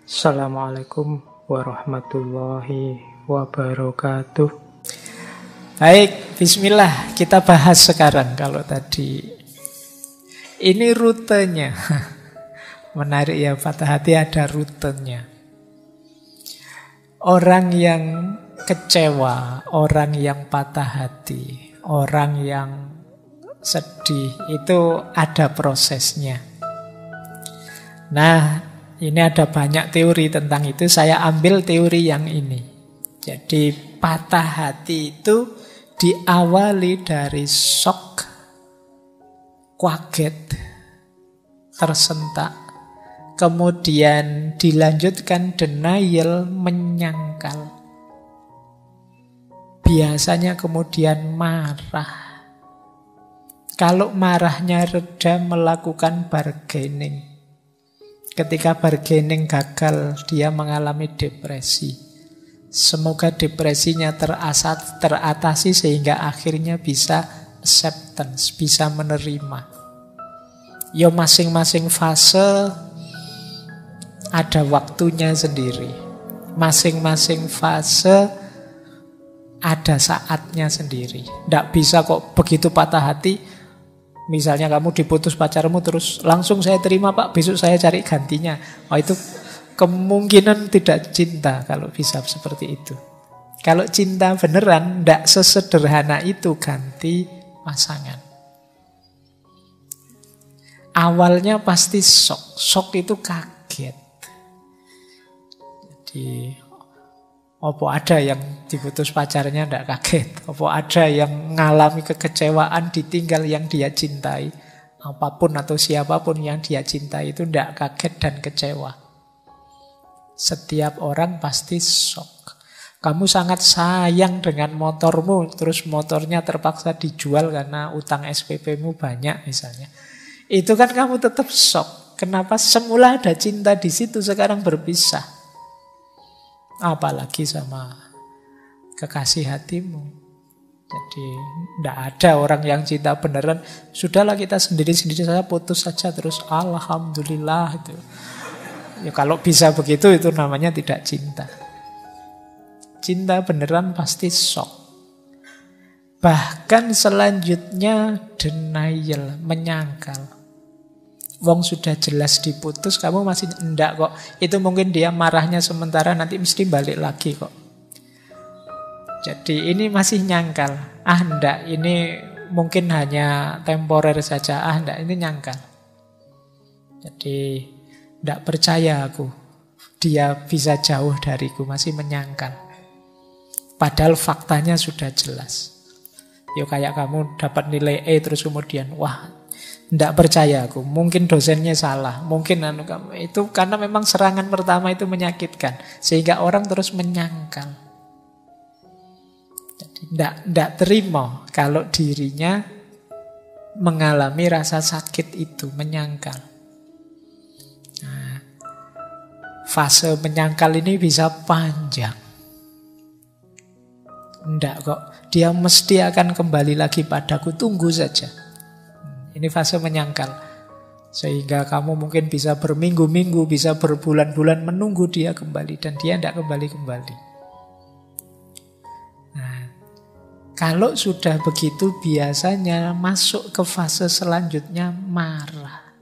Assalamualaikum warahmatullahi wabarakatuh. Baik, bismillah. Kita bahas sekarang. Kalau tadi ini rutenya. Menarik ya, patah hati ada rutenya. Orang yang kecewa, orang yang patah hati, orang yang sedih, itu ada prosesnya. Nah, ini ada banyak teori tentang itu. Saya ambil teori yang ini. Jadi patah hati itu diawali dari shock, kaget, tersentak. Kemudian dilanjutkan denial, menyangkal. Biasanya kemudian marah. Kalau marahnya reda, melakukan bargaining. Ketika bargaining gagal, dia mengalami depresi. Semoga depresinya teratasi sehingga akhirnya bisa acceptance, bisa menerima. Ya masing-masing fase ada waktunya sendiri. Masing-masing fase ada saatnya sendiri. Tidak bisa kok begitu patah hati. Misalnya kamu diputus pacarmu terus langsung saya terima pak, besok saya cari gantinya. Oh itu kemungkinan tidak cinta kalau bisa seperti itu. Kalau cinta beneran tidak sesederhana itu ganti pasangan. Awalnya pasti shock. Shock itu kaget. Jadi apa ada yang diputus pacarnya tidak kaget? Apa ada yang mengalami kekecewaan ditinggal yang dia cintai? Apapun atau siapapun yang dia cintai itu tidak kaget dan kecewa. Setiap orang pasti shock. Kamu sangat sayang dengan motormu, terus motornya terpaksa dijual karena utang SPP-mu banyak misalnya. Itu kan kamu tetap shock. Kenapa semula ada cinta di situ sekarang berpisah? Apalagi sama kekasih hatimu. Jadi tidak ada orang yang cinta beneran. Sudahlah kita sendiri-sendiri saja, putus saja terus alhamdulillah itu. Ya kalau bisa begitu itu namanya tidak cinta. Cinta beneran pasti shock. Bahkan selanjutnya denial, menyangkal. Wong sudah jelas diputus, kamu masih enggak kok. Itu mungkin dia marahnya sementara, nanti mesti balik lagi kok. Jadi ini masih nyangkal. Enggak, ini mungkin hanya temporer saja. Enggak, ini nyangkal. Jadi enggak percaya aku. Dia bisa jauh dariku, masih menyangkal. Padahal faktanya sudah jelas. Yo kayak kamu dapat nilai E terus kemudian, wah, tidak percaya aku, mungkin dosennya salah, mungkin itu karena memang serangan pertama itu menyakitkan, sehingga orang terus menyangkal. Jadi tidak terima kalau dirinya mengalami rasa sakit itu, menyangkal. Nah, fase menyangkal ini bisa panjang. Tidak kok, dia mesti akan kembali lagi padaku, tunggu saja. Ini fase menyangkal. Sehingga kamu mungkin bisa berminggu-minggu, bisa berbulan-bulan menunggu dia kembali. Dan dia tidak kembali-kembali. Nah, kalau sudah begitu biasanya masuk ke fase selanjutnya marah.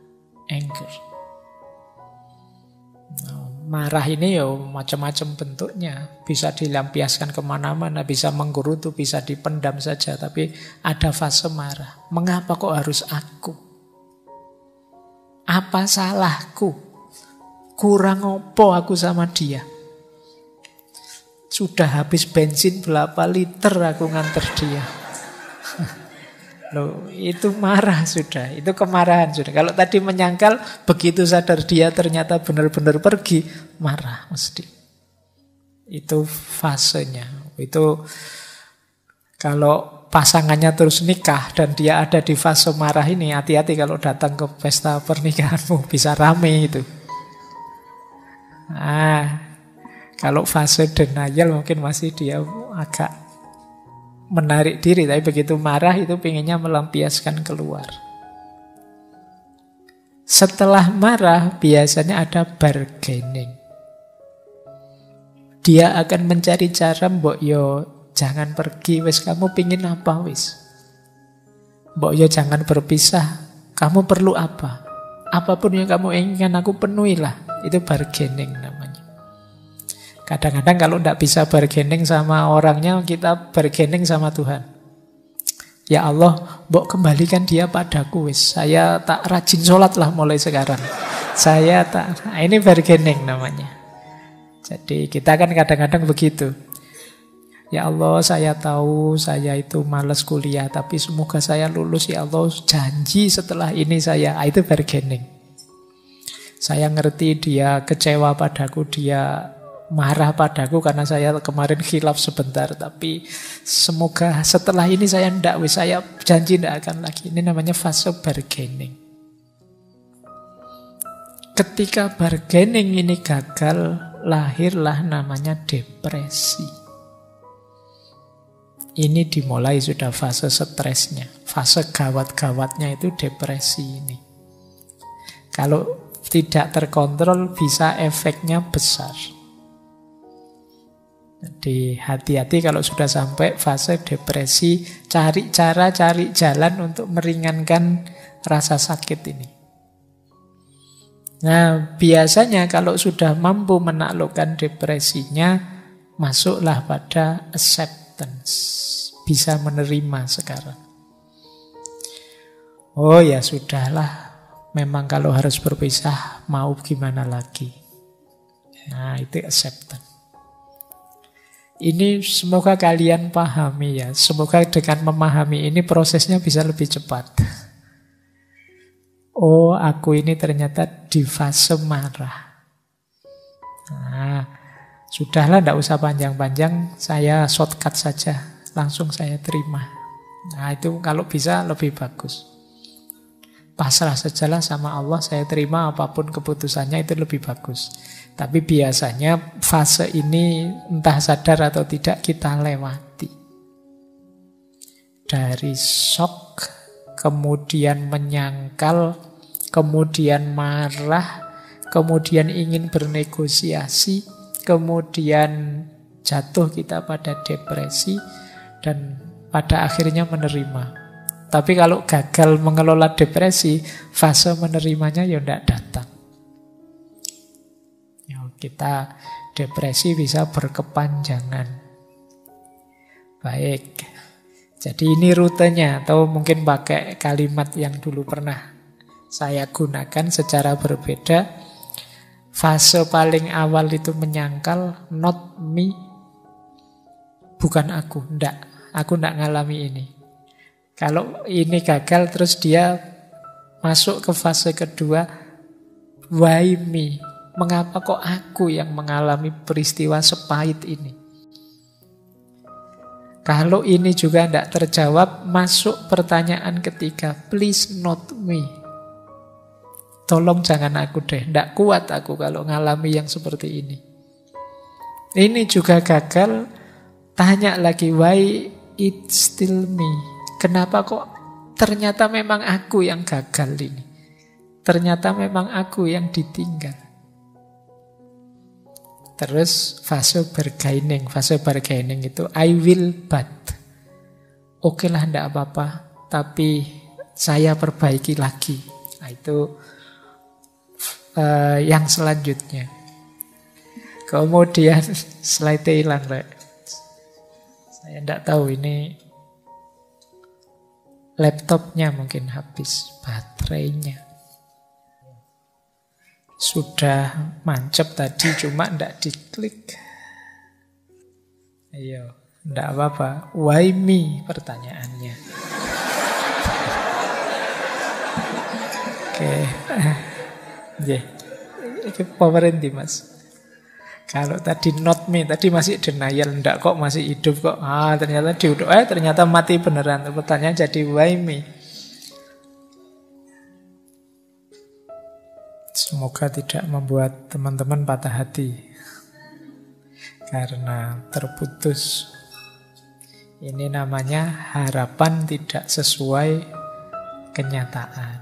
Anger. Marah ini ya macam-macam bentuknya. Bisa dilampiaskan kemana-mana, bisa menggerutu, bisa dipendam saja. Tapi ada fase marah. Mengapa kok harus aku? Apa salahku? Kurang opo aku sama dia? Sudah habis bensin berapa liter aku nganter dia? Loh, itu marah sudah, itu kemarahan sudah. Kalau tadi menyangkal, begitu sadar dia ternyata benar-benar pergi, marah mesti. Itu fasenya. Itu kalau pasangannya terus nikah dan dia ada di fase marah ini, hati-hati kalau datang ke pesta pernikahanmu, bisa rame itu. Kalau fase denial mungkin masih dia agak menarik diri, tapi begitu marah itu pengennya melampiaskan keluar. Setelah marah biasanya ada bargaining. Dia akan mencari cara, mbok yo jangan pergi, wis kamu pingin apa wis. Mbok yo jangan berpisah, kamu perlu apa? Apapun yang kamu inginkan aku penuhilah. Itu bargaining namanya. Kadang-kadang kalau tidak bisa bargaining sama orangnya, kita bargaining sama Tuhan. Ya Allah, mbok kembalikan dia padaku wis. Saya tak rajin sholat lah mulai sekarang. Ini bargaining namanya. Jadi kita kan kadang-kadang begitu. Ya Allah, saya tahu saya itu malas kuliah, tapi semoga saya lulus ya Allah. Janji setelah ini itu bargaining. Saya ngerti dia kecewa padaku, dia marah padaku karena saya kemarin khilaf sebentar, tapi semoga setelah ini saya janji tidak akan lagi. Ini namanya fase bargaining. Ketika bargaining ini gagal, lahirlah namanya depresi. Ini dimulai sudah fase stresnya. Fase gawat-gawatnya itu depresi ini. Kalau tidak terkontrol bisa efeknya besar. Jadi hati-hati kalau sudah sampai fase depresi, cari cara, cari jalan untuk meringankan rasa sakit ini. Nah, biasanya kalau sudah mampu menaklukkan depresinya, masuklah pada acceptance. Bisa menerima sekarang. Oh ya sudahlah, memang kalau harus berpisah, mau gimana lagi. Nah, itu acceptance. Ini semoga kalian pahami ya. Semoga dengan memahami ini prosesnya bisa lebih cepat. Oh, aku ini ternyata di fase marah. Nah, sudahlah, tidak usah panjang-panjang. Saya shortcut saja. Langsung saya terima. Nah, itu kalau bisa lebih bagus. Pasrah sajalah sama Allah. Saya terima apapun keputusannya, itu lebih bagus. Tapi biasanya fase ini entah sadar atau tidak kita lewati. Dari shock, kemudian menyangkal, kemudian marah, kemudian ingin bernegosiasi, kemudian jatuh kita pada depresi, dan pada akhirnya menerima. Tapi kalau gagal mengelola depresi, fase menerimanya ya tidak datang. Kita depresi bisa berkepanjangan. Baik. Jadi ini rutenya, atau mungkin pakai kalimat yang dulu pernah saya gunakan secara berbeda. Fase paling awal itu menyangkal, not me. Bukan aku, enggak. Aku enggak ngalami ini. Kalau ini gagal, terus dia masuk ke fase kedua, why me? Mengapa kok aku yang mengalami peristiwa sepahit ini? Kalau ini juga tidak terjawab, masuk pertanyaan ketiga, please not me. Tolong jangan aku deh, tidak kuat aku kalau ngalami yang seperti ini. Ini juga gagal, tanya lagi, why it still me? Kenapa kok ternyata memang aku yang gagal ini? Ternyata memang aku yang ditinggal. Terus fase bargaining. Fase bargaining itu I will but. Oke lah, tidak apa-apa, tapi saya perbaiki lagi. Nah, itu yang selanjutnya. Kemudian slide-nya hilang, Rek. Saya tidak tahu ini laptopnya mungkin habis baterainya. Sudah mancep tadi, cuma tidak diklik. Ayo, tidak apa-apa. Why me? Pertanyaannya. Oke. Ini powerin di Mas. Kalau tadi not me, tadi masih denial, tidak kok masih hidup kok. Ternyata diudah, ternyata mati beneran. Pertanyaan jadi why me? Semoga tidak membuat teman-teman patah hati karena terputus. Ini namanya harapan tidak sesuai kenyataan.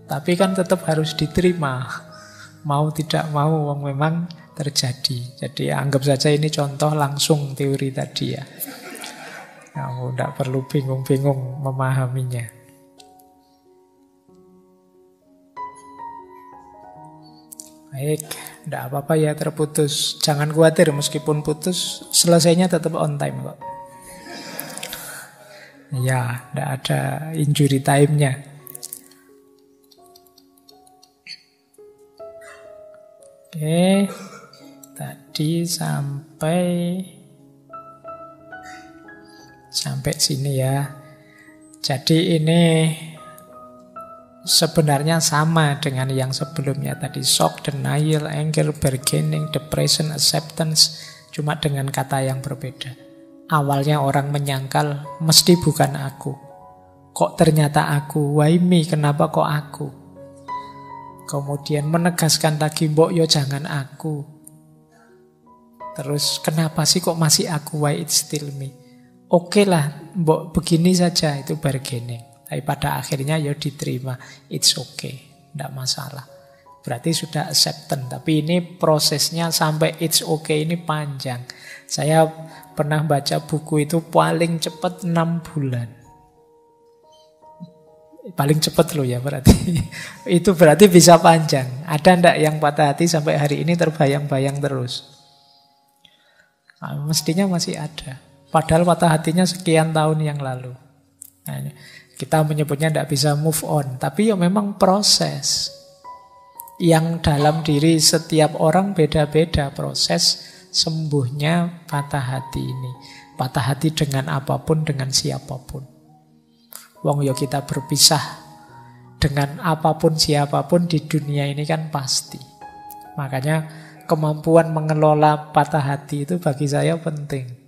Tapi kan tetap harus diterima. Mau tidak mau, memang terjadi. Jadi anggap saja ini contoh langsung teori tadi ya. Kamu tidak perlu bingung-bingung memahaminya. Baik, tidak apa-apa ya terputus. Jangan khawatir, meskipun putus, selesainya tetap on time kok. Ya, tidak ada injury time-nya. Oke, tadi sampai sini ya. Jadi ini sebenarnya sama dengan yang sebelumnya tadi. Shock, denial, anger, bargaining, depression, acceptance. Cuma dengan kata yang berbeda. Awalnya orang menyangkal, mesti bukan aku. Kok ternyata aku? Why me? Kenapa kok aku? Kemudian menegaskan lagi, mbok yo jangan aku. Terus kenapa sih kok masih aku? Why it's still me? Oke lah, mbok begini saja, itu bargaining. Tapi pada akhirnya ya diterima, it's okay, tidak masalah. Berarti sudah acceptance. Tapi ini prosesnya sampai it's okay ini panjang. Saya pernah baca buku itu paling cepat 6 bulan. Paling cepat loh ya berarti. Itu berarti bisa panjang. Ada ndak yang patah hati sampai hari ini terbayang-bayang terus? Nah, mestinya masih ada. Padahal patah hatinya sekian tahun yang lalu. Nah, kita menyebutnya tidak bisa move on. Tapi ya memang proses. Yang dalam diri setiap orang beda-beda proses sembuhnya patah hati ini. Patah hati dengan apapun, dengan siapapun. Wong yo kita berpisah dengan apapun siapapun di dunia ini kan pasti. Makanya kemampuan mengelola patah hati itu bagi saya penting.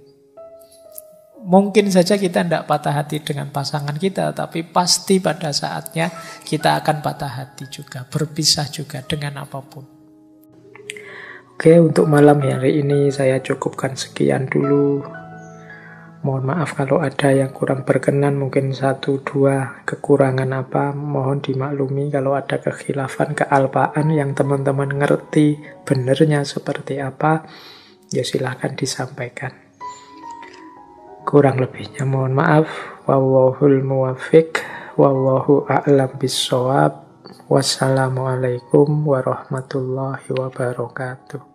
Mungkin saja kita tidak patah hati dengan pasangan kita, tapi pasti pada saatnya kita akan patah hati juga, berpisah juga dengan apapun. Oke, untuk malam hari ini saya cukupkan sekian dulu. Mohon maaf kalau ada yang kurang berkenan, mungkin 1-2 kekurangan apa, mohon dimaklumi. Kalau ada kekhilafan, kealpaan yang teman-teman ngerti benernya seperti apa, ya silahkan disampaikan. Kurang lebihnya mohon maaf. Wallahul muwaffiq, wallahu a'lam bissawab. Wassalamualaikum warahmatullahi wabarakatuh.